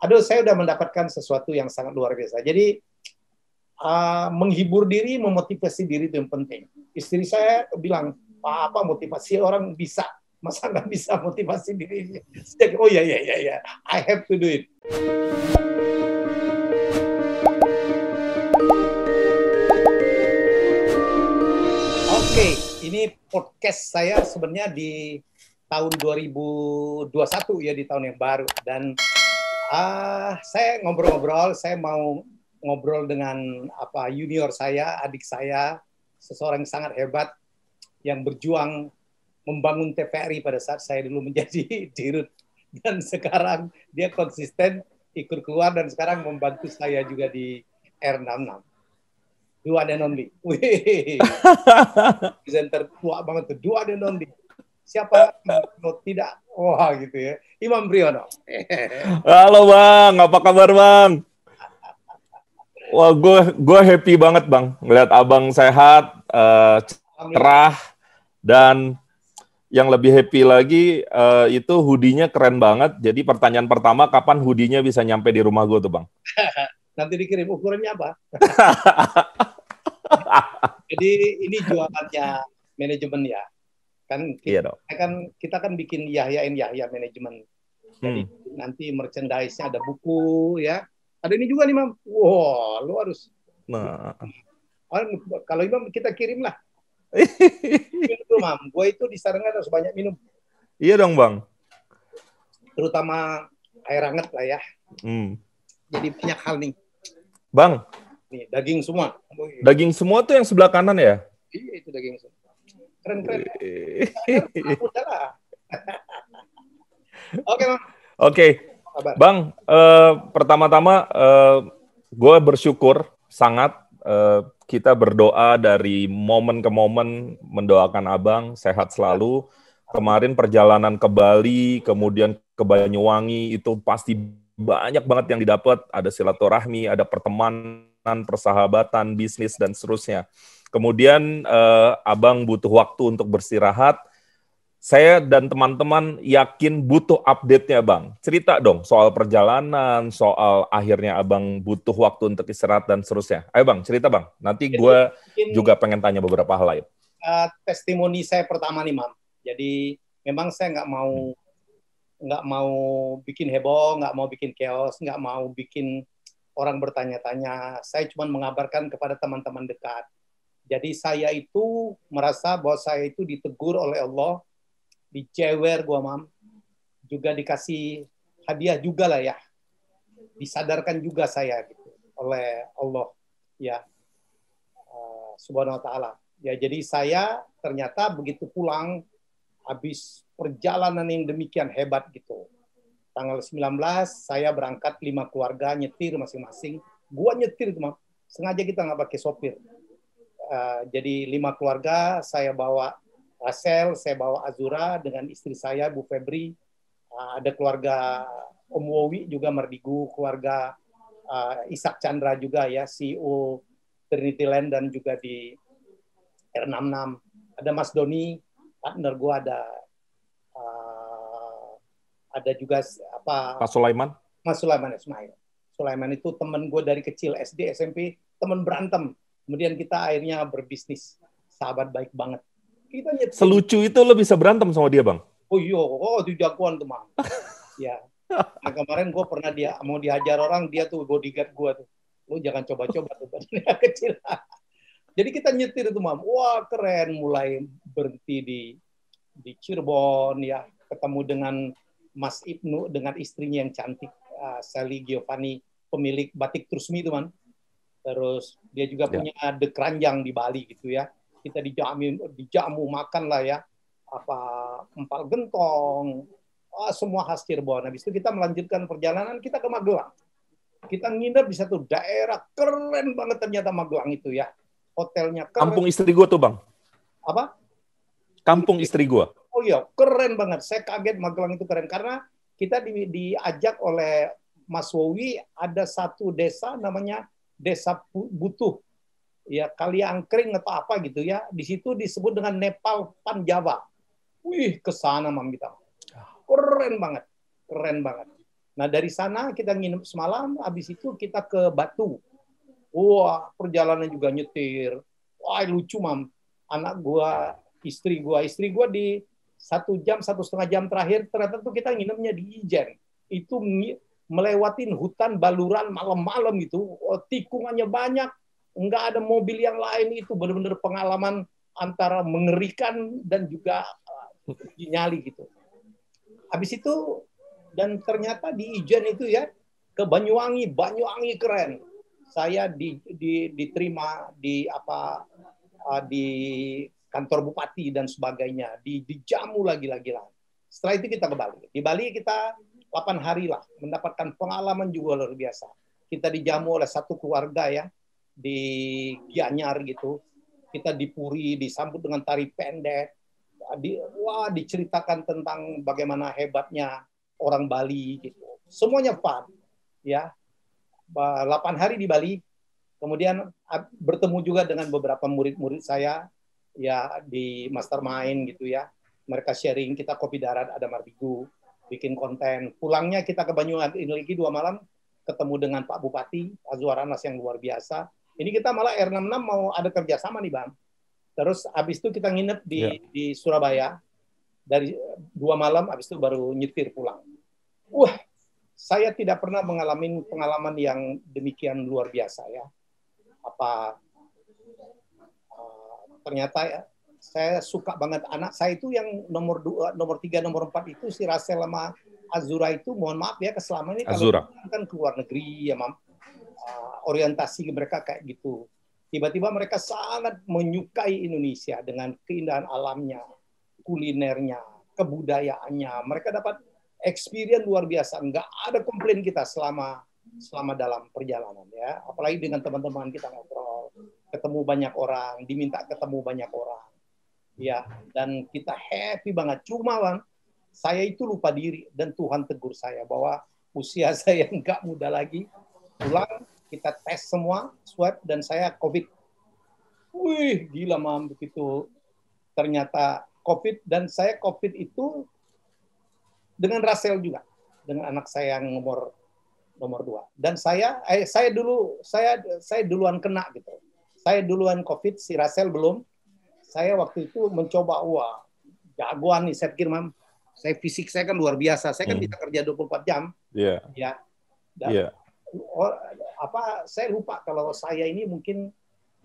Aduh, saya udah mendapatkan sesuatu yang sangat luar biasa. Jadi menghibur diri, memotivasi diri itu yang penting. Istri saya bilang, apa motivasi orang bisa, masa nggak bisa motivasi diri? Oh ya, I have to do it. Oke, ini podcast saya sebenarnya di tahun 2021 ya, di tahun yang baru. Dan saya ngobrol-ngobrol, saya mau ngobrol dengan junior saya, adik saya, seseorang yang sangat hebat yang berjuang membangun TVRI pada saat saya dulu menjadi dirut, dan sekarang dia konsisten ikut keluar dan sekarang membantu saya juga di R66. Dua dan only. Wih, presenter tua banget tuh, dua dan only. Siapa kalau tidak, wah gitu ya, Imam Briono. Halo Bang, apa kabar Bang? Wah, gue happy banget Bang, ngeliat Abang sehat, cerah, dan yang lebih happy lagi itu hoodie-nya keren banget. Jadi pertanyaan pertama, kapan hoodie-nya bisa nyampe di rumah gue tuh Bang? Nanti dikirim, ukurannya apa? Jadi ini jualannya manajemen ya. Kan kita, iya dong. kita kan bikin Yahya manajemen. Jadi nanti merchandise-nya ada buku ya. Ada ini juga nih, Mam. Wow, lu harus. Nah. Kalau Imam kita kirim lah. Minum, Mam. Gue itu disarankan harus banyak minum. Iya dong, Bang. Terutama air hangat lah ya. Jadi banyak hal nih. Bang. Nih, daging semua. Daging semua tuh yang sebelah kanan ya? Iya, itu daging semua. Keren-keren. Oke, Mam. Oke. Bang, pertama-tama gue bersyukur sangat kita berdoa dari momen ke momen mendoakan Abang sehat selalu. Kemarin perjalanan ke Bali, kemudian ke Banyuwangi, itu pasti banyak banget yang didapat. Ada silaturahmi, ada pertemanan, persahabatan, bisnis, dan seterusnya. Kemudian Abang butuh waktu untuk beristirahat. Saya dan teman-teman yakin butuh update-nya, Bang. Cerita dong soal perjalanan, soal akhirnya Abang butuh waktu untuk istirahat dan seterusnya. Ayo, Bang, cerita, Bang. Nanti gue juga pengen tanya beberapa hal lain. Testimoni saya pertama nih, Mam. Jadi memang saya nggak mau bikin heboh, nggak mau bikin chaos, nggak mau bikin orang bertanya-tanya. Saya cuma mengabarkan kepada teman-teman dekat. Jadi saya itu merasa bahwa saya itu ditegur oleh Allah, dicewer gua, Mam, juga dikasih hadiah juga lah ya, disadarkan juga saya gitu oleh Allah ya, subhanahu wa ta'ala ya. Jadi saya ternyata begitu pulang habis perjalanan yang demikian hebat gitu, tanggal 19 saya berangkat 5 keluarga nyetir masing-masing. Gua nyetir itu, Mam, sengaja kita nggak pakai sopir. Jadi 5 keluarga, saya bawa Rasel, saya bawa Azura dengan istri saya, Bu Febri. Ada keluarga Om Wowi juga, Mardigu, keluarga Ishak Chandra juga ya, CEO Trinity Land dan juga di R66. Ada Mas Doni, partner gue, ada juga Pak Sulaiman. Mas Sulaiman Ismail. Sulaiman itu teman gue dari kecil, SD, SMP, teman berantem. Kemudian kita akhirnya berbisnis, sahabat baik banget. Kita selucu itu lo bisa berantem sama dia, Bang? Oh iya, itu jagoan tuh, Mang. Ya. Nah, kemarin gue pernah mau dihajar orang, dia tuh bodyguard gue tuh. Lu jangan coba-coba tuh, badannya kecil. Jadi kita nyetir tuh, Mam. Wah, keren. Mulai berhenti di Cirebon ya, ketemu dengan Mas Ibnu dengan istrinya yang cantik, Sally Giovanni, pemilik Batik Trusmi itu, Man. Terus dia juga punya The Keranjang di Bali gitu ya. Kita dijamu makan lah ya, empal gentong, semua khas Cirebon. Habis itu kita melanjutkan perjalanan, kita ke Magelang. Kita nginep di satu daerah keren banget ternyata Magelang itu ya. Hotelnya keren. Kampung istri gue tuh, Bang. Apa? Kampung istri gue. Oh iya, keren banget. Saya kaget Magelang itu keren karena kita diajak oleh Mas Wowi, ada satu desa namanya Desa Butuh. Ya, Kaliangkring atau apa gitu ya. Di situ disebut dengan Nepal Panjava. Wih, ke sana, Mam, kita. Keren banget. Nah dari sana kita nginep semalam, habis itu kita ke Batu. Wah, perjalanan juga nyetir. Wah, lucu, Mam. Anak gua, istri gua di 1 jam, 1,5 jam terakhir, ternyata tuh kita nginepnya di Ijen. Itu melewatin hutan baluran malam-malam gitu. Oh, tikungannya banyak. Nggak ada mobil yang lain. Itu benar-benar pengalaman antara mengerikan dan juga nyali gitu. Habis itu, dan ternyata di Ijen itu ya, ke Banyuwangi keren. Saya diterima di kantor bupati dan sebagainya, dijamu lagi-lagi lah. Setelah itu kita ke Bali. Di Bali kita 8 hari lah, mendapatkan pengalaman juga luar biasa. Kita dijamu oleh satu keluarga ya, di Gianyar gitu. Kita di Puri, disambut dengan tari pendek. Diceritakan tentang bagaimana hebatnya orang Bali gitu. Semuanya fun ya. 8 hari di Bali, kemudian bertemu juga dengan beberapa murid-murid saya ya di mastermind gitu ya. Mereka sharing, kita kopi darat ada Marbigu, bikin konten. Pulangnya kita ke Banyuwangi lagi 2 malam, ketemu dengan Pak Bupati Azwar Anas yang luar biasa. Ini kita malah R66 mau ada kerjasama nih Bang. Terus habis itu kita nginep di Surabaya dari 2 malam, habis itu baru nyetir pulang. Saya tidak pernah mengalami pengalaman yang demikian luar biasa ya. Ternyata ya, saya suka banget anak saya itu yang nomor 2, nomor 3, nomor 4 itu si Rasel sama Azura itu, mohon maaf ya, selama ini kalau kan ke luar negeri ya, Mam. Orientasi mereka kayak gitu. Tiba-tiba mereka sangat menyukai Indonesia dengan keindahan alamnya, kulinernya, kebudayaannya. Mereka dapat experience luar biasa, nggak ada komplain kita selama dalam perjalanan ya. Apalagi dengan teman-teman kita ngobrol, ketemu banyak orang, diminta ketemu banyak orang, ya. Dan kita happy banget. Cuma Bang, saya itu lupa diri dan Tuhan tegur saya bahwa usia saya nggak muda lagi. Pulang kita tes semua, swab dan saya COVID. Wih, gila Mam begitu. Ternyata COVID dan saya COVID itu dengan Rasel juga, dengan anak saya yang nomor 2. Dan saya duluan kena gitu. Saya duluan COVID, si Rasel belum. Saya waktu itu mencoba, jagoan nih, saya pikir Mam. Fisik saya kan luar biasa. Saya kan bisa kerja 24 jam. Iya. Ya. Dan saya lupa kalau saya ini mungkin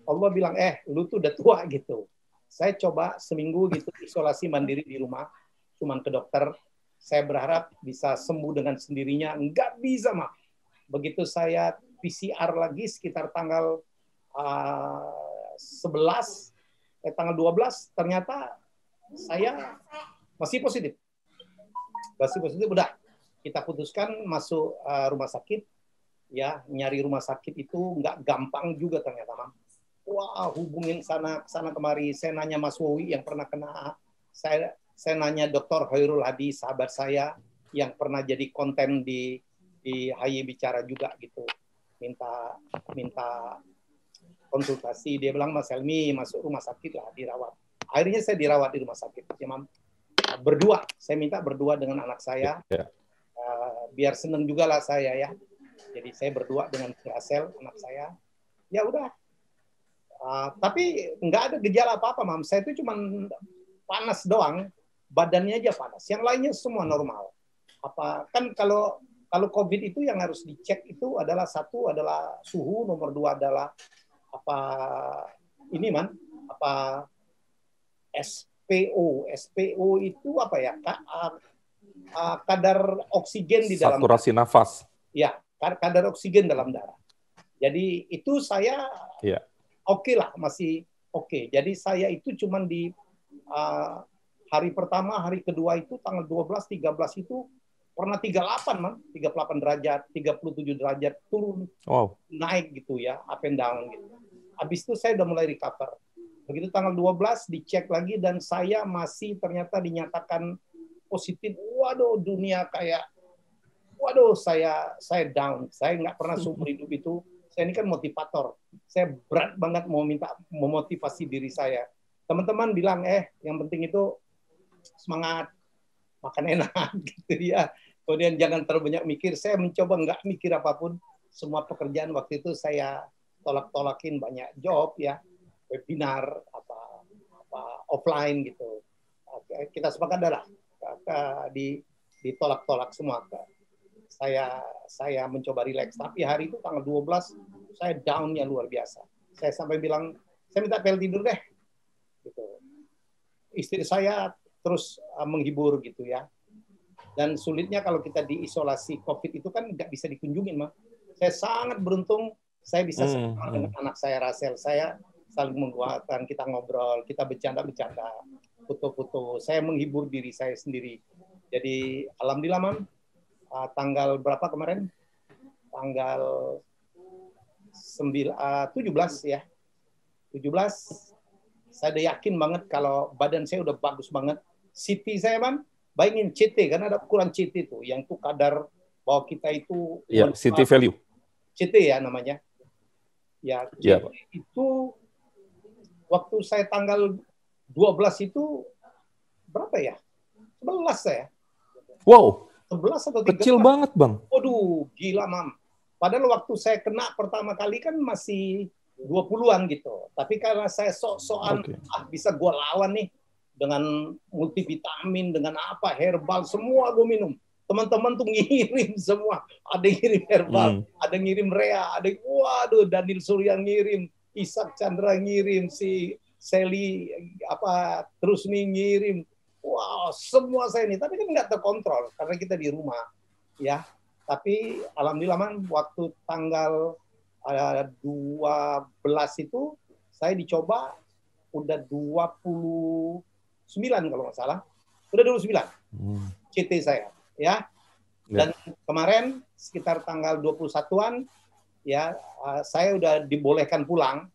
Allah bilang, lu tuh udah tua gitu. Saya coba seminggu gitu isolasi mandiri di rumah, cuman ke dokter. Saya berharap bisa sembuh dengan sendirinya. Nggak bisa, Mak. Begitu saya PCR lagi sekitar tanggal 12, ternyata saya masih positif. Udah. Kita putuskan masuk rumah sakit. Ya, nyari rumah sakit itu nggak gampang juga ternyata, Mak. Hubungin sana kemari. Saya nanya Mas Wowi yang pernah kena. Saya nanya Dr. Hoirul Hadi, sahabat saya yang pernah jadi konten di HY Bicara juga gitu. Minta konsultasi, dia bilang Mas Helmi masuk rumah sakit lah, dirawat. Akhirnya saya dirawat di rumah sakit. Berdua, saya minta berdua dengan anak saya. Biar seneng juga lah saya ya. Jadi saya berdua dengan Rasel, anak saya. Ya udah. Tapi nggak ada gejala apa-apa, Mam. Saya itu cuma panas doang. Badannya aja panas, yang lainnya semua normal. Kan kalau COVID itu yang harus dicek itu adalah satu adalah suhu, nomor 2 adalah SPO itu apa ya? Kadar oksigen di dalam saturasi nafas. Ya, kadar oksigen dalam darah. Jadi itu saya oke lah, masih oke. Jadi saya itu cuman di hari pertama, hari kedua itu tanggal 12, 13 itu pernah 38, Man. 38 derajat, 37 derajat, turun, naik gitu ya, up and down gitu. Habis itu saya udah mulai recover. Begitu tanggal 12, dicek lagi dan saya masih ternyata dinyatakan positif. Dunia kayak, saya down. Saya nggak pernah seumur hidup itu. Saya ini kan motivator. Saya berat banget mau memotivasi diri saya. Teman-teman bilang, yang penting itu semangat, makan enak gitu ya. Kemudian jangan terlalu banyak mikir. Saya mencoba nggak mikir apapun. Semua pekerjaan waktu itu saya tolak-tolakin, banyak job ya, webinar, apa offline gitu. Kita sepakat adalah ditolak-tolak semua. Saya mencoba relax. Tapi hari itu tanggal 12 saya down-nya luar biasa. Saya sampai bilang, saya minta pel tidur deh. Gitu. Istri saya terus menghibur gitu ya. Dan sulitnya kalau kita diisolasi COVID itu kan nggak bisa dikunjungin, mah. Saya sangat beruntung, saya bisa dengan anak saya, Rasel. Saya saling menguatkan, kita ngobrol, kita bercanda-bercanda, foto-foto. Saya menghibur diri saya sendiri. Jadi, alhamdulillah, Mam, tanggal berapa kemarin? Tanggal 17 ya. 17, saya udah yakin banget kalau badan saya udah bagus banget. CT saya, Mam, bayangin CT, karena ada ukuran CT itu, yang itu kadar bahwa kita itu CT value. CT ya namanya. Ya, CT itu waktu saya tanggal 12 itu berapa ya? 11 saya. Wow. 11 atau 13. Kecil banget, Bang. Waduh, gila, Mam. Padahal waktu saya kena pertama kali kan masih 20-an gitu. Tapi karena saya sok-sokan bisa gua lawan nih dengan multivitamin, dengan apa, herbal, semua gue minum. Teman-teman tuh ngirim semua. Ada yang ngirim herbal, ada yang ngirim rea, ada yang, waduh, Daniel Surya ngirim, Ishak Chandra ngirim, si Sally terus nih ngirim. Wow, semua saya ini. Tapi kan nggak terkontrol karena kita di rumah, ya. Tapi alhamdulillah, Man, waktu tanggal 12 itu saya dicoba udah 29 kalau nggak salah. Udah 29 CT saya, ya. Dan kemarin sekitar tanggal 21-an ya, saya udah dibolehkan pulang.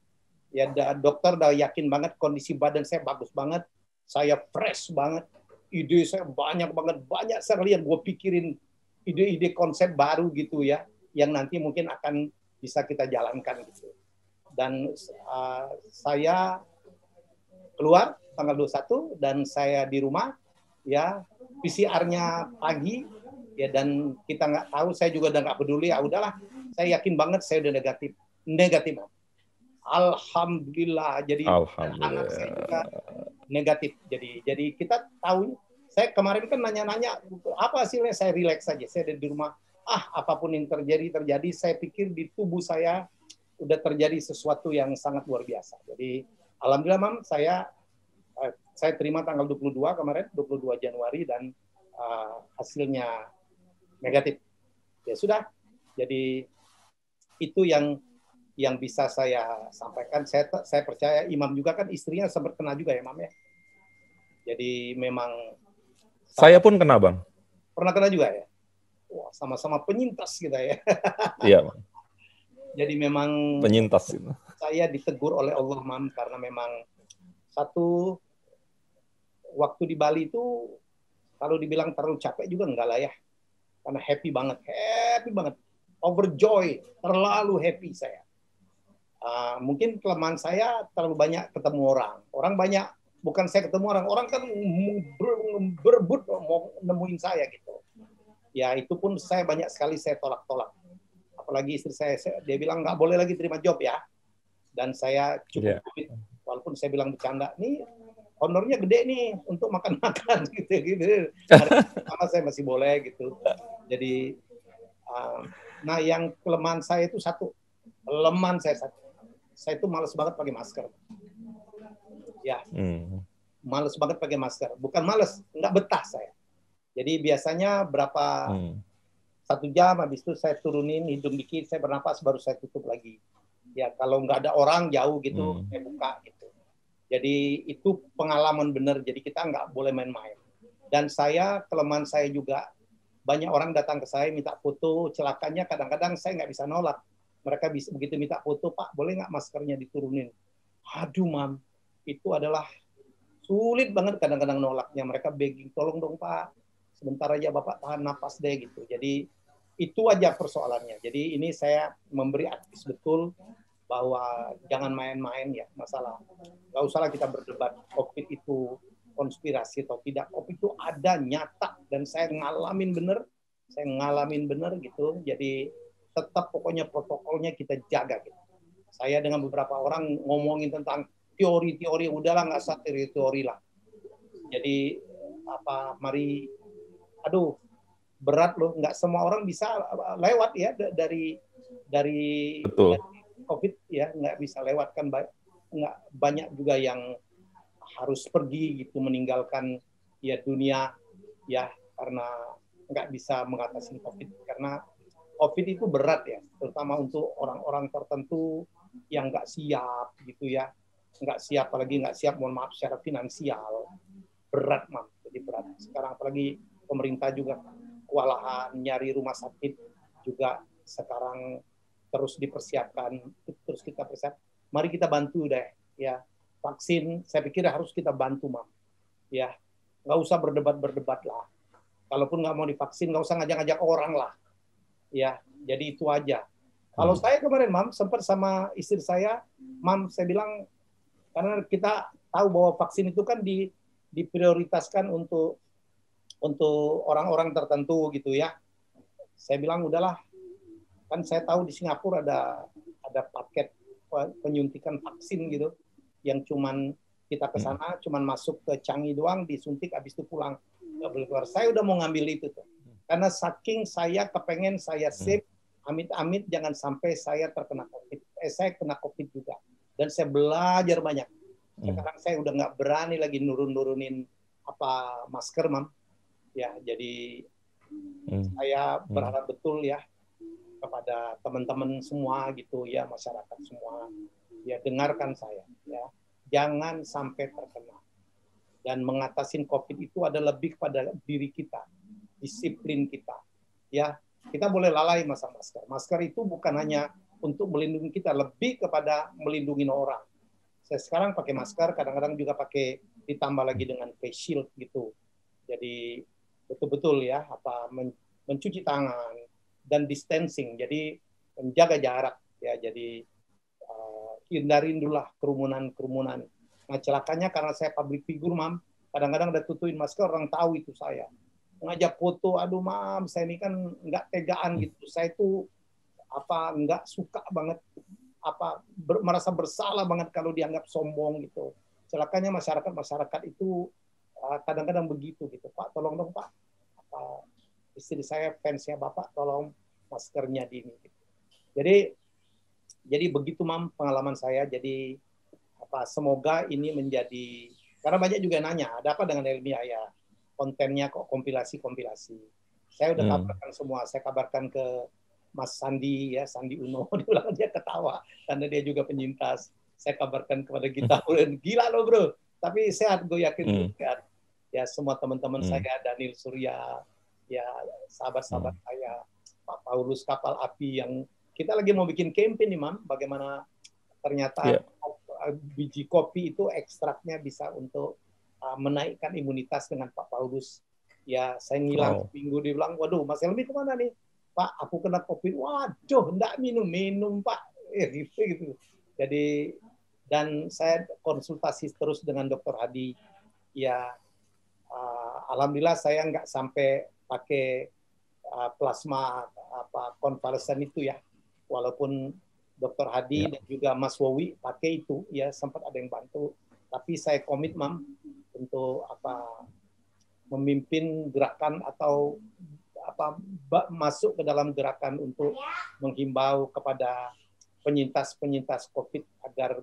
Ya, dokter udah yakin banget kondisi badan saya bagus banget. Saya fresh banget. Ide saya banyak banget, banyak sekali yang gue pikirin, ide-ide konsep baru gitu ya, yang nanti mungkin akan bisa kita jalankan gitu. Dan saya keluar tanggal 21 dan saya di rumah ya, PCR-nya pagi ya, dan kita nggak tahu, saya juga udah nggak peduli, ya udahlah, saya yakin banget saya udah negatif. Alhamdulillah. Jadi anak saya juga negatif. Jadi kita tahu, saya kemarin kan nanya-nanya apa hasilnya, saya relax saja, saya ada di rumah. Apapun yang terjadi, saya pikir di tubuh saya udah terjadi sesuatu yang sangat luar biasa. Jadi alhamdulillah, Mam, saya terima tanggal 22 kemarin, 22 Januari, dan hasilnya negatif. Ya sudah. Jadi itu yang bisa saya sampaikan. Saya percaya Imam juga kan istrinya sempat kena juga ya, Mam ya. Jadi memang saya pun kena, Bang. Pernah kena juga ya? Wah, sama-sama penyintas kita ya. Iya, Bang. Jadi memang penyintas itu. Saya ditegur oleh Allah, Mam, karena memang satu, waktu di Bali itu kalau dibilang terlalu capek juga enggak lah ya. Karena happy banget. Overjoy, terlalu happy saya. Mungkin kelemahan saya terlalu banyak ketemu orang. Orang banyak, bukan saya ketemu orang. Orang kan berebut mau nemuin saya gitu. Ya itu pun saya banyak sekali saya tolak-tolak. Apalagi istri saya dia bilang nggak boleh lagi terima job ya. Dan saya cukup duit. Walaupun saya bilang bercanda, nih honornya gede nih untuk makan-makan gitu. Sama saya masih boleh gitu. Jadi, nah yang kelemahan saya itu satu. Kelemahan saya satu. Saya itu malas banget pakai masker. Ya, malas banget pakai masker. Bukan malas, nggak betah saya. Jadi biasanya berapa 1 jam, habis itu saya turunin hidung dikit, saya bernapas, baru saya tutup lagi. Ya kalau nggak ada orang jauh gitu, saya buka gitu. Jadi itu pengalaman benar. Jadi kita nggak boleh main-main. Dan kelemahan saya juga, banyak orang datang ke saya minta foto, celakanya kadang-kadang saya nggak bisa nolak. Mereka bisa begitu minta foto, Pak, boleh nggak maskernya diturunin? Aduh, Mam, itu adalah sulit banget kadang-kadang nolaknya. Mereka begging, tolong dong, Pak, sebentar aja Bapak tahan napas deh gitu. Jadi itu aja persoalannya. Jadi ini saya memberi advice betul bahwa jangan main-main ya masalah. Nggak usahlah kita berdebat COVID itu konspirasi atau tidak. COVID itu ada, nyata, dan saya ngalamin bener. saya ngalamin bener gitu. Jadi tetap pokoknya protokolnya kita jaga gitu. Saya dengan beberapa orang ngomongin tentang teori-teori, udahlah nggak usah teori-teori lah. Jadi mari, aduh berat loh, nggak semua orang bisa lewat ya dari Betul. COVID ya, nggak bisa lewat kan, nggak banyak juga yang harus pergi gitu, meninggalkan ya dunia ya karena nggak bisa mengatasi COVID, karena COVID itu berat ya, terutama untuk orang-orang tertentu yang nggak siap gitu ya, nggak siap, apalagi nggak siap, mohon maaf, secara finansial, berat Mam, jadi berat. Sekarang apalagi pemerintah juga kewalahan nyari rumah sakit juga sekarang terus dipersiapkan, terus kita persiap. Mari kita bantu deh ya, vaksin saya pikir harus kita bantu Mam ya, nggak usah berdebat lah, kalaupun nggak mau divaksin nggak usah ngajak-ngajak orang lah ya, jadi itu aja. Kalau saya kemarin Mam sempat sama istri saya, Mam saya bilang, karena kita tahu bahwa vaksin itu kan diprioritaskan untuk orang-orang tertentu gitu ya. Saya bilang udahlah, kan saya tahu di Singapura ada paket penyuntikan vaksin gitu, yang cuman kita ke sana, cuman masuk ke Changi doang, disuntik, habis itu pulang, nggak boleh keluar. Saya udah mau ngambil itu tuh, karena saking saya kepengen saya save, amit-amit jangan sampai saya terkena COVID. Saya kena COVID juga, dan saya belajar banyak. Sekarang saya udah nggak berani lagi nurunin masker Mam. Ya, jadi saya berharap betul ya kepada teman-teman semua gitu ya, masyarakat semua ya, dengarkan saya ya, jangan sampai terkena. Dan mengatasi COVID itu ada lebih kepada diri kita, disiplin kita ya. Kita boleh lalai masang masker. Masker itu bukan hanya untuk melindungi kita, lebih kepada melindungi orang. Saya sekarang pakai masker, kadang-kadang juga pakai ditambah lagi dengan face shield gitu. Jadi betul-betul ya mencuci tangan dan distancing, jadi menjaga jarak ya. Jadi hindarin dulu lah kerumunan. Nah celakanya karena saya public figure Mam, kadang-kadang udah tutuin masker, orang tahu itu saya ngajak foto, aduh Mam saya ini kan nggak tegaan gitu, saya tuh nggak suka banget, merasa bersalah banget kalau dianggap sombong gitu. Celakanya masyarakat itu kadang-kadang begitu gitu, Pak tolong dong Pak, istri saya fansnya Bapak, tolong maskernya di ini gitu. Jadi begitu Mam pengalaman saya. Jadi semoga ini menjadi, karena banyak juga nanya ada apa dengan ilmiah ya, kontennya kok kompilasi. Saya udah kabarkan semua, saya kabarkan ke Mas Sandi ya, Sandi Uno, dia ketawa karena dia juga penyintas. Saya kabarkan kepada kita, gila lo bro, tapi sehat, gue yakin sehat. Ya semua teman-teman saya, Daniel Surya, ya sahabat-sahabat saya, Pak Paulus Kapal Api, yang kita lagi mau bikin campaign nih Mam, bagaimana ternyata biji kopi itu ekstraknya bisa untuk menaikkan imunitas dengan Pak Paulus. Ya saya ngilang seminggu, dia bilang, waduh Mas Helmi kemana nih? Pak, aku kena COVID. Waduh, enggak minum Pak. Gitu. Jadi, dan saya konsultasi terus dengan Dr. Hadi. Ya, alhamdulillah saya nggak sampai pakai plasma konvalesen itu ya. Walaupun Dr. Hadi dan juga Mas Wowi pakai itu, ya sempat ada yang bantu. Tapi saya komit Mam untuk memimpin gerakan atau masuk ke dalam gerakan untuk menghimbau kepada penyintas COVID agar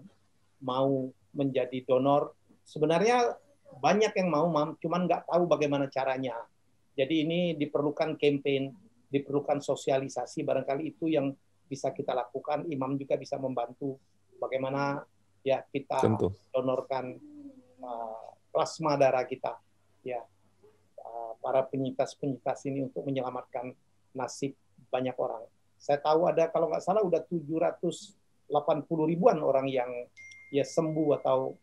mau menjadi donor. Sebenarnya banyak yang mau Mam, cuman nggak tahu bagaimana caranya. Jadi ini diperlukan campaign, diperlukan sosialisasi, barangkali itu yang bisa kita lakukan. Imam juga bisa membantu bagaimana ya kita donorkan plasma darah kita ya, para penyintas ini untuk menyelamatkan nasib banyak orang. Saya tahu ada, kalau nggak salah udah 780 ribuan orang yang ya sembuh atau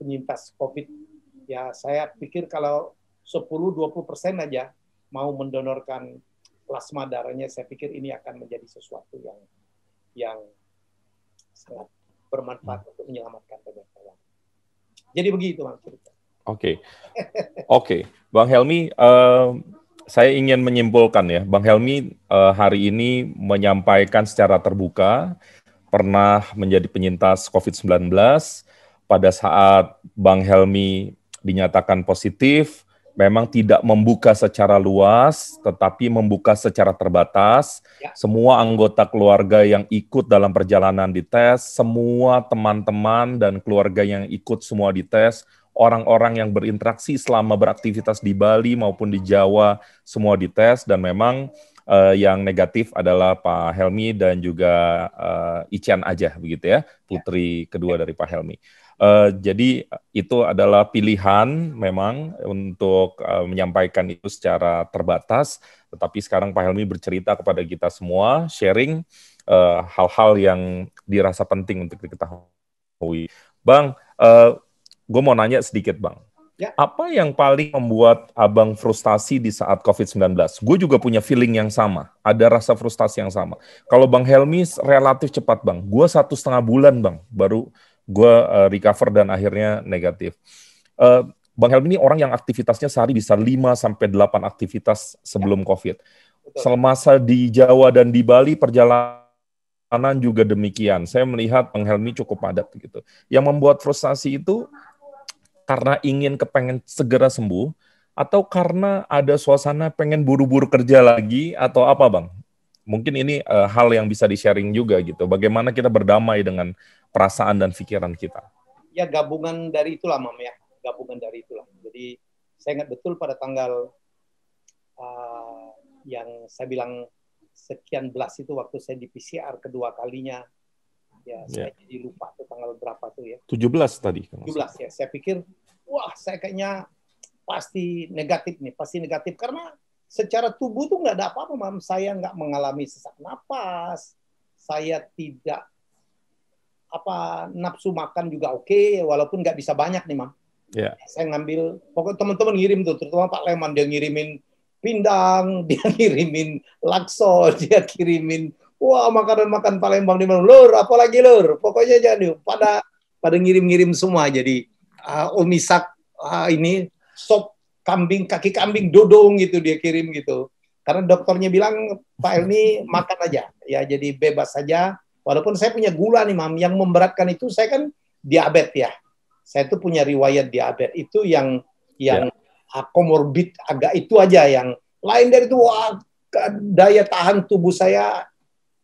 penyintas COVID. Ya saya pikir kalau 10-20% aja mau mendonorkan plasma darahnya, saya pikir ini akan menjadi sesuatu yang sangat bermanfaat untuk menyelamatkan banyak orang. Jadi begitu Mas. Oke. Oke, Bang Helmy, saya ingin menyimpulkan ya, Bang Helmy hari ini menyampaikan secara terbuka pernah menjadi penyintas COVID-19. Pada saat Bang Helmy dinyatakan positif, memang tidak membuka secara luas, tetapi membuka secara terbatas. Ya. Semua anggota keluarga yang ikut dalam perjalanan dites, semua teman-teman dan keluarga yang ikut semua dites, orang-orang yang berinteraksi selama beraktivitas di Bali maupun di Jawa, semua dites, dan memang yang negatif adalah Pak Helmy dan juga Ichan aja, begitu ya, putri kedua dari Pak Helmy. Jadi itu adalah pilihan memang untuk menyampaikan itu secara terbatas, tetapi sekarang Pak Helmy bercerita kepada kita semua, sharing hal-hal yang dirasa penting untuk diketahui. Bang, gue mau nanya sedikit, Bang. Ya. Apa yang paling membuat Abang frustasi di saat COVID-19? Gue juga punya feeling yang sama. Ada rasa frustasi yang sama. Kalau Bang Helmy relatif cepat, Bang. Gue 1,5 bulan, Bang. Baru gue recover dan akhirnya negatif. Bang Helmy ini orang yang aktivitasnya sehari bisa 5-8 aktivitas sebelum COVID. Betul. Semasa di Jawa dan di Bali, perjalanan juga demikian. Saya melihat Bang Helmy cukup padat gitu. Yang membuat frustasi itu karena ingin kepengen segera sembuh, atau karena ada suasana pengen buru-buru kerja lagi, atau apa, Bang? Mungkin ini hal yang bisa di-sharing juga gitu. Bagaimana kita berdamai dengan perasaan dan pikiran kita. Ya, gabungan dari itulah, Mam, ya. Gabungan dari itulah. Jadi, saya ingat betul pada tanggal yang saya bilang sekian belas itu, waktu saya di PCR kedua kalinya. Ya, saya jadi lupa tuh tanggal berapa tuh ya. 17 tadi. 17 ya. Saya pikir, wah, saya kayaknya pasti negatif nih, pasti negatif. Karena secara tubuh tuh nggak ada apa-apa, Mam. Saya nggak mengalami sesak napas. Saya tidak nafsu makan juga oke, walaupun nggak bisa banyak nih, Mam. Yeah. Saya ngambil, pokoknya teman-teman ngirim tuh, terutama Pak Leman, dia ngirimin pindang, dia ngirimin lakso, dia kirimin wah, makanan Palembang di mana? Lur, apalagi lur? Pokoknya jadi pada ngirim-ngirim semua. Jadi omisak ini sop kambing, kaki kambing dodong gitu dia kirim gitu. Karena dokternya bilang Pak Helmy makan aja. Ya, jadi bebas saja. Walaupun saya punya gula nih, Mam, yang memberatkan itu saya kan diabetes ya. Saya tuh punya riwayat diabetes. Itu yang komorbid agak itu aja, yang lain dari itu wah, daya tahan tubuh saya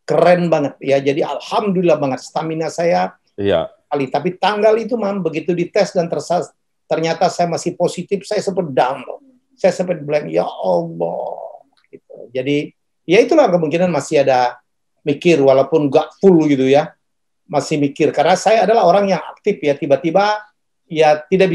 keren banget ya, jadi alhamdulillah banget stamina saya kali. Tapi tanggal itu, Mam, begitu dites dan ternyata saya masih positif, saya sempat down, saya sempat bilang ya Allah gitu. Jadi ya itulah kemungkinan masih ada mikir, walaupun nggak full gitu ya, masih mikir karena saya adalah orang yang aktif ya, tiba-tiba ya tidak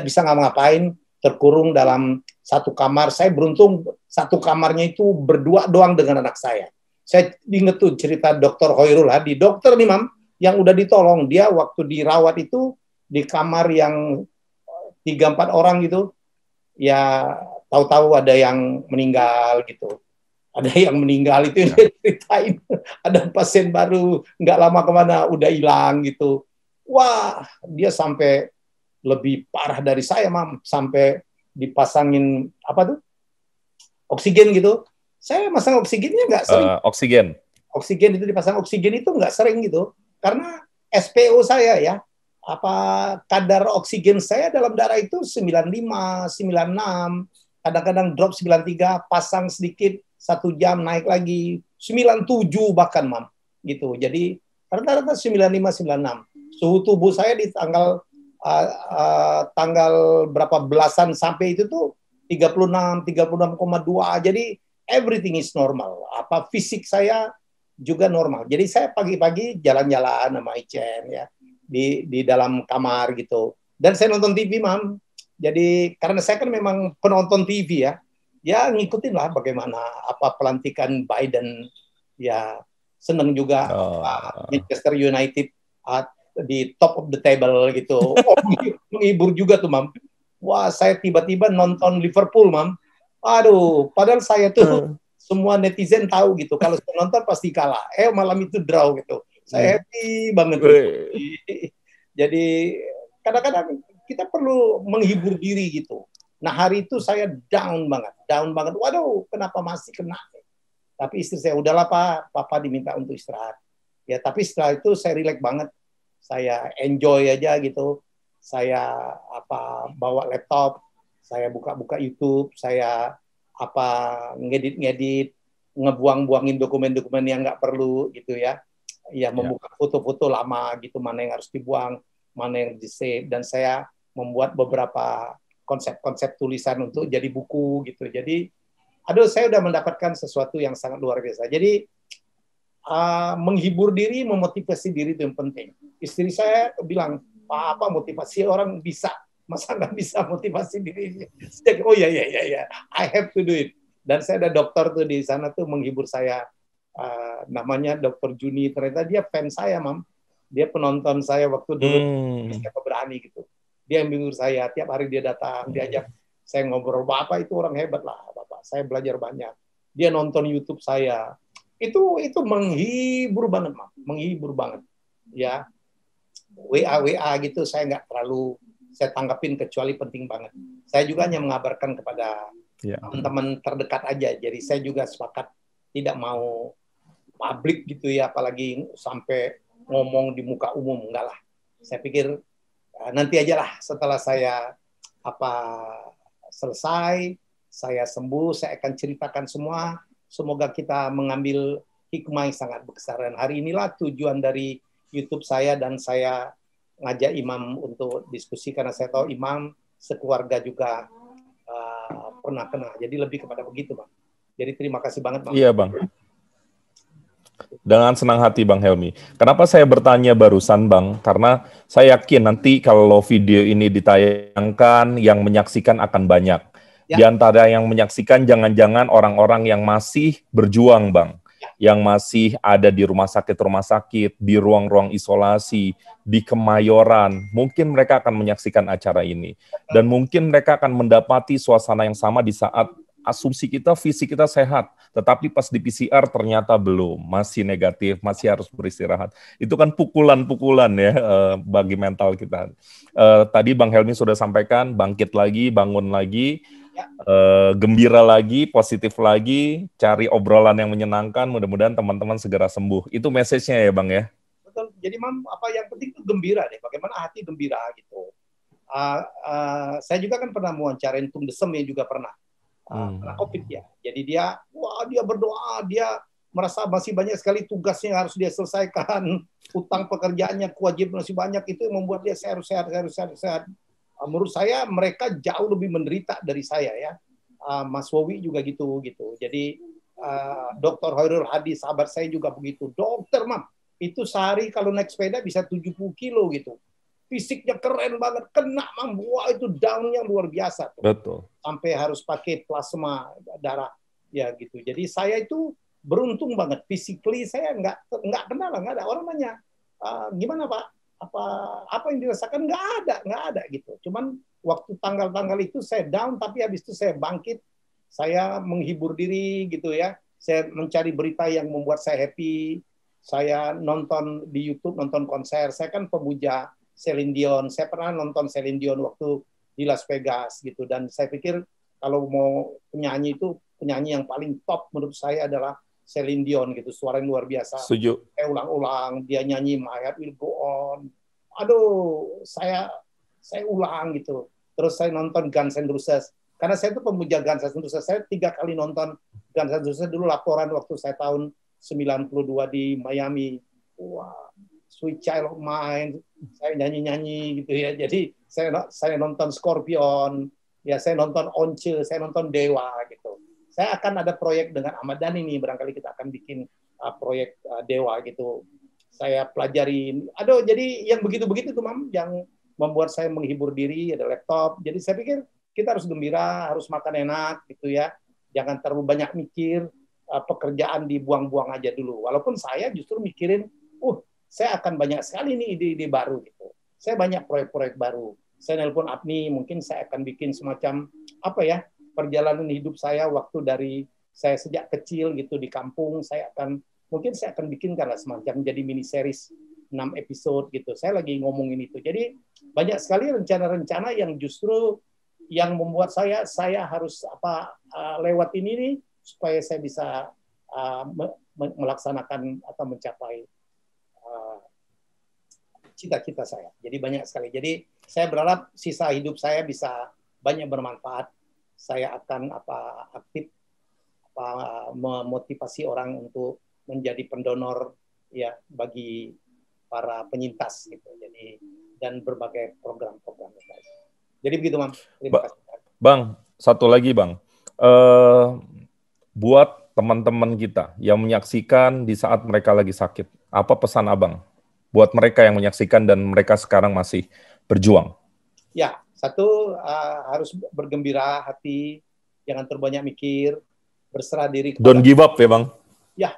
bisa ngapa-ngapain, terkurung dalam satu kamar. Saya beruntung satu kamarnya itu berdua doang dengan anak saya. Saya inget tuh cerita Dr. Hoirul Hadi, dokter nih, Mam, yang udah ditolong. Dia waktu dirawat itu di kamar yang 3-4 orang gitu, ya tahu-tahu ada yang meninggal gitu. Ada yang meninggal itu dia ceritain. Ada pasien baru, nggak lama kemana, udah hilang gitu. Wah, dia sampai lebih parah dari saya, Mam. Sampai dipasangin, oksigen gitu. Saya masang oksigennya nggak sering. Oksigen itu dipasang oksigen itu nggak sering gitu. Karena SPO saya ya, kadar oksigen saya dalam darah itu 95, 96, kadang-kadang drop 93, pasang sedikit, 1 jam naik lagi, 97 bahkan, Mam. Gitu. Jadi rata-rata 95, 96. Suhu tubuh saya di tanggal berapa belasan sampai itu tuh 36, 36,2. Jadi everything is normal. Fisik saya juga normal. Jadi saya pagi-pagi jalan-jalan sama Icen ya di dalam kamar gitu. Dan saya nonton TV, Mam. Jadi karena saya kan memang penonton TV ya. Ya ngikutin lah bagaimana pelantikan Biden. Ya seneng juga Manchester United di top of the table gitu. Menghibur juga tuh, Mam. Wah, saya tiba-tiba nonton Liverpool, Mam. Aduh, padahal saya tuh semua netizen tahu gitu. Kalau saya nonton pasti kalah. Malam itu draw gitu. Saya happy banget. Gitu. Jadi kadang-kadang kita perlu menghibur diri gitu. Nah hari itu saya down banget. Waduh, kenapa masih kena? Tapi istri saya, udahlah Pak, Papa diminta untuk istirahat. Ya, tapi setelah itu saya relax banget. Saya enjoy aja gitu. Saya bawa laptop, saya buka-buka YouTube, saya ngedit-ngedit, ngebuang-buangin dokumen-dokumen yang nggak perlu gitu ya. Ya, membuka foto-foto lama gitu, mana yang harus dibuang, mana yang di-save, dan saya membuat beberapa konsep-konsep tulisan untuk jadi buku gitu. Jadi, saya udah mendapatkan sesuatu yang sangat luar biasa. Jadi, menghibur diri, memotivasi diri itu yang penting. Istri saya bilang, apa motivasi orang bisa, masa nggak bisa motivasi diri? Oh ya, I have to do it. Dan saya ada dokter tuh di sana tuh menghibur saya. Namanya Dr. Juni, ternyata dia fan saya, Mam. Dia penonton saya waktu dulu, siapa berani gitu. Dia yang menghibur saya, tiap hari dia datang, diajak saya ngobrol, Bapak itu orang hebat lah, Bapak. Saya belajar banyak. Dia nonton YouTube saya. Itu menghibur banget, Mam. Menghibur banget. Ya. WA gitu saya nggak terlalu saya tanggapin kecuali penting banget. Saya juga hanya mengabarkan kepada teman-teman terdekat aja. Jadi saya juga sepakat tidak mau publik gitu ya, apalagi sampai ngomong di muka umum, enggak lah. Saya pikir nanti aja lah setelah saya selesai, saya sembuh, saya akan ceritakan semua. Semoga kita mengambil hikmah yang sangat besar. Dan hari inilah tujuan dari YouTube saya, dan saya ngajak Imam untuk diskusi karena saya tahu Imam sekeluarga juga pernah kena. Jadi lebih kepada begitu, Bang. Jadi terima kasih banget, Bang. Iya, Bang. Dengan senang hati, Bang Helmi. Kenapa saya bertanya barusan, Bang? Karena saya yakin nanti kalau video ini ditayangkan, yang menyaksikan akan banyak. Di antara yang menyaksikan, jangan-jangan orang-orang yang masih berjuang, Bang. Yang masih ada di rumah sakit, di ruang-ruang isolasi, di Kemayoran. Mungkin mereka akan menyaksikan acara ini. Dan mungkin mereka akan mendapati suasana yang sama di saat asumsi kita, fisik kita sehat, tetapi pas di PCR ternyata belum, masih negatif, masih harus beristirahat. Itu kan pukulan-pukulan ya bagi mental kita. Tadi Bang Helmi sudah sampaikan, bangkit lagi, bangun lagi, gembira lagi, positif lagi, cari obrolan yang menyenangkan, mudah-mudahan teman-teman segera sembuh. Itu message-nya ya Bang ya? Betul, jadi Mam, yang penting itu gembira deh, bagaimana hati gembira gitu. Saya juga kan pernah mewawancarain Tung Desem yang juga pernah kena COVID ya. Jadi dia berdoa, dia merasa masih banyak sekali tugasnya yang harus dia selesaikan, utang pekerjaannya, kewajiban masih banyak, itu yang membuat dia sehat. Menurut saya mereka jauh lebih menderita dari saya ya. Mas Wowi juga gitu. Jadi Dr. Hoirul Hadi, sahabat saya juga begitu. Dokter, Mam, itu sehari kalau naik sepeda bisa 70 kilo gitu. Fisiknya keren banget, kena, Mam. Wah, itu down-nya luar biasa tuh. Betul. Sampai harus pakai plasma darah ya gitu. Jadi saya itu beruntung banget, physically saya nggak kenal, nggak ada orang nanya gimana Pak, apa yang dirasakan, nggak ada gitu. Cuman waktu tanggal-tanggal itu saya down, tapi habis itu saya bangkit, saya menghibur diri gitu ya. Saya mencari berita yang membuat saya happy. Saya nonton di YouTube, nonton konser. Saya kan pemuja Celine Dion. Saya pernah nonton Celine Dion waktu di Las Vegas gitu, dan saya pikir kalau mau penyanyi yang paling top menurut saya adalah Celine Dion gitu, suara yang luar biasa. Setuju. Saya ulang-ulang dia nyanyi My Heart Will Go On. Aduh, saya ulang gitu. Terus saya nonton Guns N' Roses. Karena saya itu pemuja Guns N' Roses. Saya 3 kali nonton Guns N' Roses dulu, laporan waktu saya tahun 92 di Miami. Wah, Sweet Child of Mine, saya nyanyi-nyanyi gitu ya. Jadi saya nonton Scorpion, ya saya nonton Once, saya nonton Dewa gitu. Saya akan ada proyek dengan Ahmad Dhani nih, barangkali kita akan bikin proyek Dewa gitu. Saya pelajarin. Jadi yang begitu-begitu tuh Mam, yang membuat saya menghibur diri, ada laptop. Jadi saya pikir kita harus gembira, harus makan enak gitu ya. Jangan terlalu banyak mikir, pekerjaan dibuang-buang aja dulu. Walaupun saya justru mikirin, saya akan banyak sekali nih ide-ide baru gitu. Saya banyak proyek-proyek baru. Saya nelpon Apni, mungkin saya akan bikin semacam perjalanan hidup saya waktu dari saya sejak kecil gitu di kampung. Saya akan bikin karena semacam jadi mini series 6 episode gitu. Saya lagi ngomongin itu. Jadi banyak sekali rencana-rencana yang justru yang membuat saya harus lewat ini nih supaya saya bisa melaksanakan atau mencapai cita-cita saya. Jadi banyak sekali. Jadi saya berharap sisa hidup saya bisa banyak bermanfaat. Saya akan aktif memotivasi orang untuk menjadi pendonor ya bagi para penyintas gitu. Jadi dan berbagai program-program yang lain. Jadi begitu, Mam. Terima kasih. Bang, satu lagi, Bang. Buat teman-teman kita yang menyaksikan di saat mereka lagi sakit, apa pesan Abang buat mereka yang menyaksikan dan mereka sekarang masih berjuang? Ya, satu harus bergembira hati, jangan terbanyak mikir, berserah diri kepada Don't give up ya, Bang. Ya,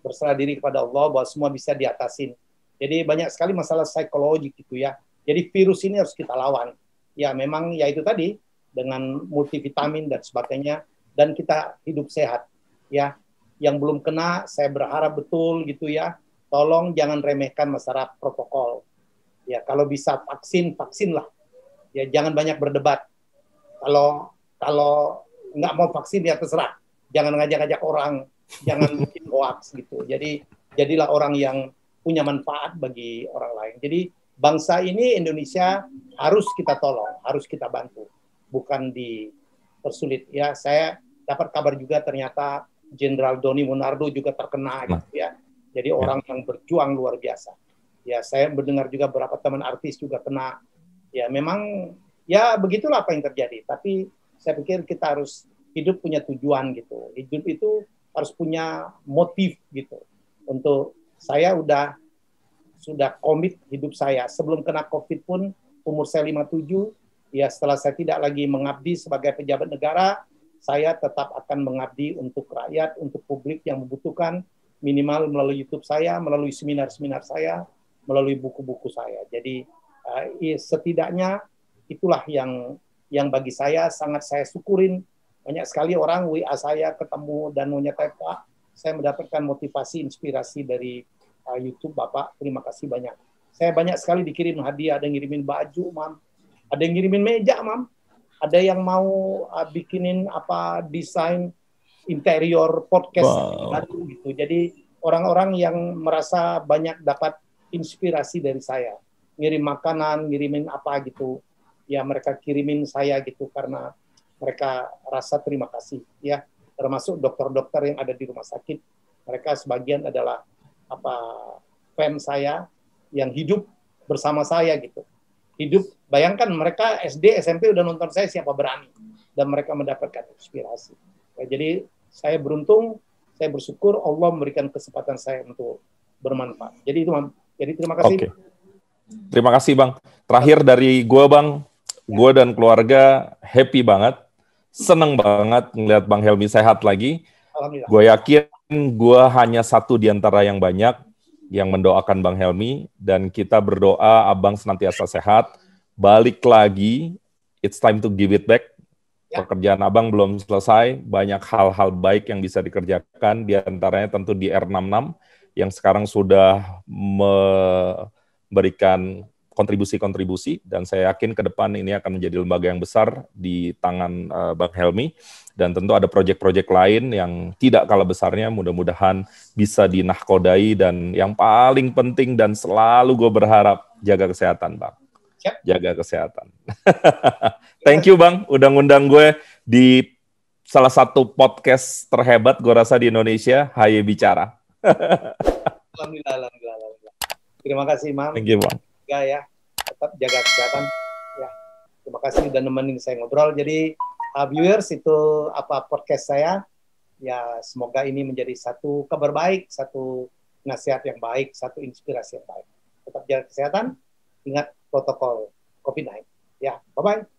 berserah diri kepada Allah bahwa semua bisa diatasin. Jadi banyak sekali masalah psikologi gitu ya. Jadi virus ini harus kita lawan. Ya memang ya itu tadi dengan multivitamin dan sebagainya dan kita hidup sehat ya. Yang belum kena saya berharap betul gitu ya. Tolong jangan remehkan masalah protokol. Ya kalau bisa vaksin lah. Ya jangan banyak berdebat. Kalau nggak mau vaksin ya terserah. Jangan ngajak-ngajak orang, jangan bikin hoax gitu. Jadi jadilah orang yang punya manfaat bagi orang lain. Jadi bangsa ini Indonesia harus kita tolong, harus kita bantu, bukan dipersulit. Ya, saya dapat kabar juga ternyata Jenderal Doni Monardo juga terkena gitu ya. Jadi orang yang berjuang luar biasa. Ya, saya mendengar juga beberapa teman artis juga kena. Ya, memang ya begitulah apa yang terjadi. Tapi saya pikir kita harus hidup punya tujuan gitu. Hidup itu harus punya motif gitu. Untuk saya sudah komit hidup saya. Sebelum kena COVID pun, umur saya 57, ya setelah saya tidak lagi mengabdi sebagai pejabat negara, saya tetap akan mengabdi untuk rakyat, untuk publik yang membutuhkan, minimal melalui YouTube saya, melalui seminar-seminar saya, melalui buku-buku saya. Jadi setidaknya itulah yang bagi saya sangat saya syukurin. Banyak sekali orang WA saya ketemu dan menyatakan, Pak, saya mendapatkan motivasi, inspirasi dari YouTube Bapak, terima kasih banyak. Saya banyak sekali dikirim hadiah, ada yang ngirimin baju, Mam. Ada yang ngirimin meja, Mam. Ada yang mau bikinin desain interior podcast gitu. Jadi orang-orang yang merasa banyak dapat inspirasi dari saya. Ngirim makanan, ngirimin apa gitu. Ya mereka kirimin saya gitu karena mereka rasa terima kasih ya. Termasuk dokter-dokter yang ada di rumah sakit. Mereka sebagian adalah fans saya yang hidup bersama saya gitu. Hidup, bayangkan mereka SD, SMP udah nonton saya, siapa berani. Dan mereka mendapatkan inspirasi. Ya, jadi saya beruntung, saya bersyukur Allah memberikan kesempatan saya untuk bermanfaat. Jadi itu, Mam. Jadi terima kasih. Oke. Terima kasih, Bang. Terakhir dari gue, Bang. Gue dan keluarga happy banget. Seneng banget ngeliat Bang Helmy sehat lagi. Gue yakin gue hanya satu di antara yang banyak yang mendoakan Bang Helmy, dan kita berdoa Abang senantiasa sehat, balik lagi, it's time to give it back. Pekerjaan Abang belum selesai, banyak hal-hal baik yang bisa dikerjakan, di antaranya tentu di R66, yang sekarang sudah memberikan kontribusi-kontribusi, dan saya yakin ke depan ini akan menjadi lembaga yang besar di tangan Bang Helmy. Dan tentu ada proyek-proyek lain yang tidak kalah besarnya, mudah-mudahan bisa dinahkodai, dan yang paling penting dan selalu gue berharap, jaga kesehatan, Bang. Jaga kesehatan. Thank you, Bang, udah ngundang gue di salah satu podcast terhebat gue rasa di Indonesia, Haye Bicara. Alhamdulillah. Terima kasih, Mam. Thank you, Bang. Ya, tetap jaga kesehatan. Ya, terima kasih udah nemenin saya ngobrol. Jadi viewers, itu podcast saya. Ya, semoga ini menjadi satu kabar baik, satu nasihat yang baik, satu inspirasi yang baik. Tetap jaga kesehatan, ingat protokol COVID-19. Ya, bye-bye.